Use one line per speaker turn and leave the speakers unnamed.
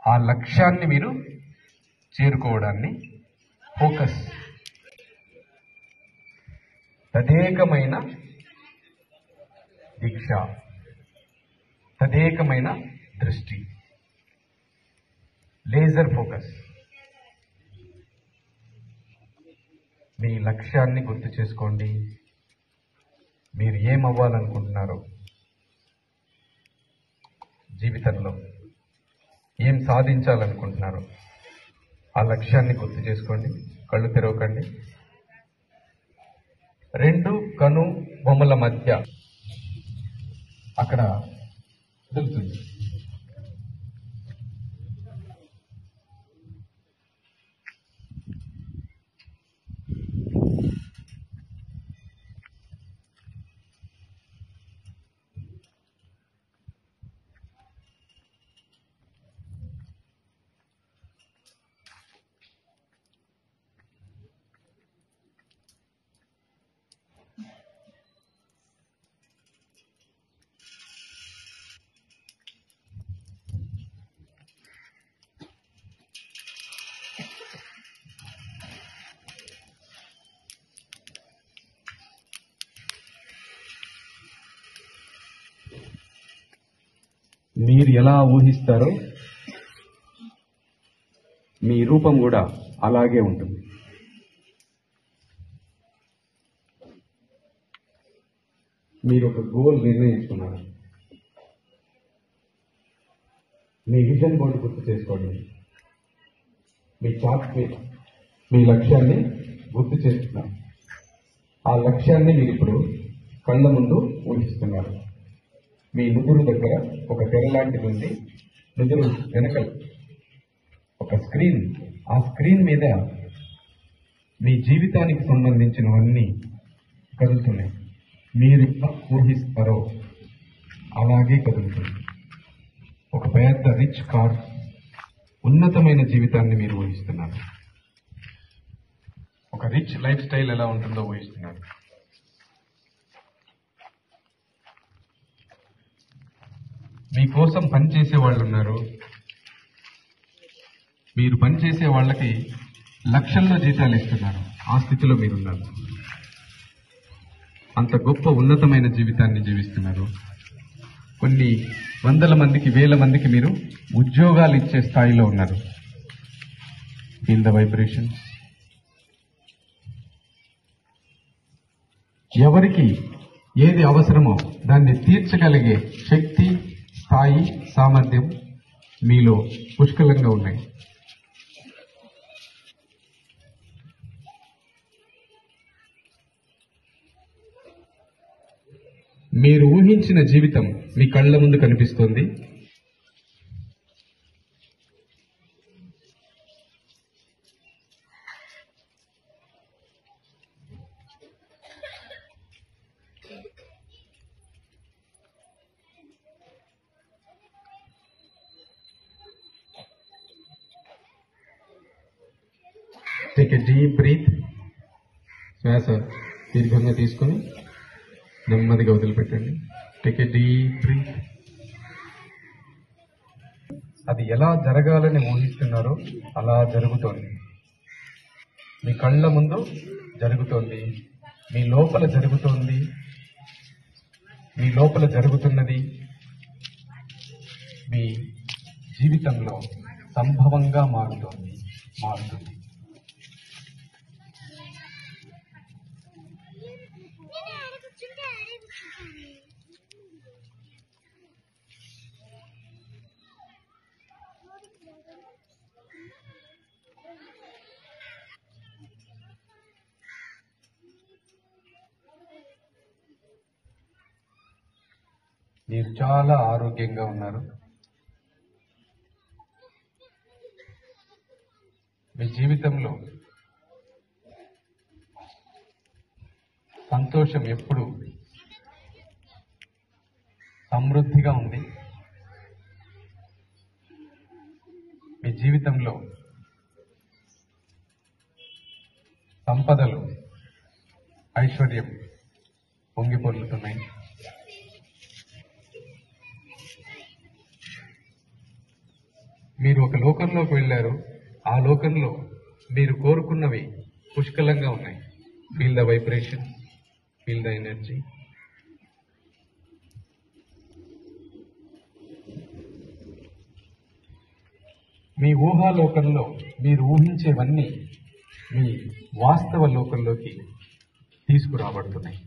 ఆ లక్ష్యాన్ని మీరు చేరుకోవడాన్ని ఫోకస్, తదేకమైన దీక్ష, తదేకమైన దృష్టి, లేజర్ ఫోకస్. మీ లక్ష్యాన్ని గుర్తు చేసుకోండి. మీరు ఏమవ్వాలనుకుంటున్నారో, జీవితంలో ఏం సాధించాలనుకుంటున్నారో ఆ లక్ష్యాన్ని గుర్తు చేసుకోండి. కళ్ళు తెరవకండి. రెండు కను బొమ్మల మధ్య అక్కడ తెలుస్తుంది. మీరు ఎలా ఊహిస్తారో మీ రూపం కూడా అలాగే ఉంటుంది. మీరు ఒక గోల్ నిర్ణయించుకున్నారు. మీ విజన్ బోర్డు గుర్తు చేసుకోండి. మీ చార్ట్ మీద మీ లక్ష్యాన్ని గుర్తు చేస్తున్నారు. ఆ లక్ష్యాన్ని మీరు ఇప్పుడు కళ్ళ ముందు ఊహిస్తున్నారు. మీ నుదురు దగ్గర ఒక తెర లాంటిది ఉంది. నుదురు వెనకల ఒక స్క్రీన్. ఆ స్క్రీన్ మీద మీ జీవితానికి సంబంధించినవన్నీ కదులుతున్నాయి. మీరు ఊహిస్తారో అలాగే కదులుతుంది. ఒక పెద్ద రిచ్ కార్, ఉన్నతమైన జీవితాన్ని మీరు ఊహిస్తున్నారు. ఒక రిచ్ లైఫ్ స్టైల్ ఎలా ఉంటుందో ఊహిస్తున్నారు. మీకోసం పనిచేసే వాళ్ళు ఉన్నారు. మీరు పనిచేసే వాళ్ళకి లక్షల్లో జీతాలు ఇస్తున్నారు. ఆ స్థితిలో మీరున్నారు. అంత గొప్ప ఉన్నతమైన జీవితాన్ని జీవిస్తున్నారు. కొన్ని వందల మందికి, వేల మందికి మీరు ఉద్యోగాలు ఇచ్చే స్థాయిలో ఉన్నారు. Feel the vibrations. ఎవరికి ఏది అవసరమో దాన్ని తీర్చగలిగే శక్తి, స్థాయి, సామర్థ్యం మీలో పుష్కలంగా ఉన్నాయి. మీరు ఊహించిన జీవితం మీ కళ్ళ ముందు కనిపిస్తోంది. Take a deep breath. శ్వాస దీర్ఘంగా తీసుకొని నెమ్మదిగా వదిలిపెట్టండి. Take a deep breath. అది ఎలా జరగాలని ఊహిస్తున్నారో అలా జరుగుతోంది. మీ కళ్ళ ముందు జరుగుతోంది. మీ లోపల జరుగుతోంది. మీ లోపల జరుగుతున్నది మీ జీవితంలో సంభవంగా మారుతుంది. మీరు చాలా ఆరోగ్యంగా ఉన్నారు. మీ జీవితంలో సంతోషం ఎప్పుడు సమృద్ధిగా ఉంది. మీ జీవితంలో సంపదలు, ఐశ్వర్యం పొంగి పొర్లుతున్నాయి. మీరు ఒక లోకంలోకి వెళ్ళారు. ఆ లోకంలో మీరు కోరుకున్నవి పుష్కలంగా ఉన్నాయి. Feel the vibration, feel the energy. మీ ఊహాలోకంలో మీరు ఊహించేవన్నీ మీ వాస్తవ లోకంలోకి తీసుకురాబడుతున్నాయి.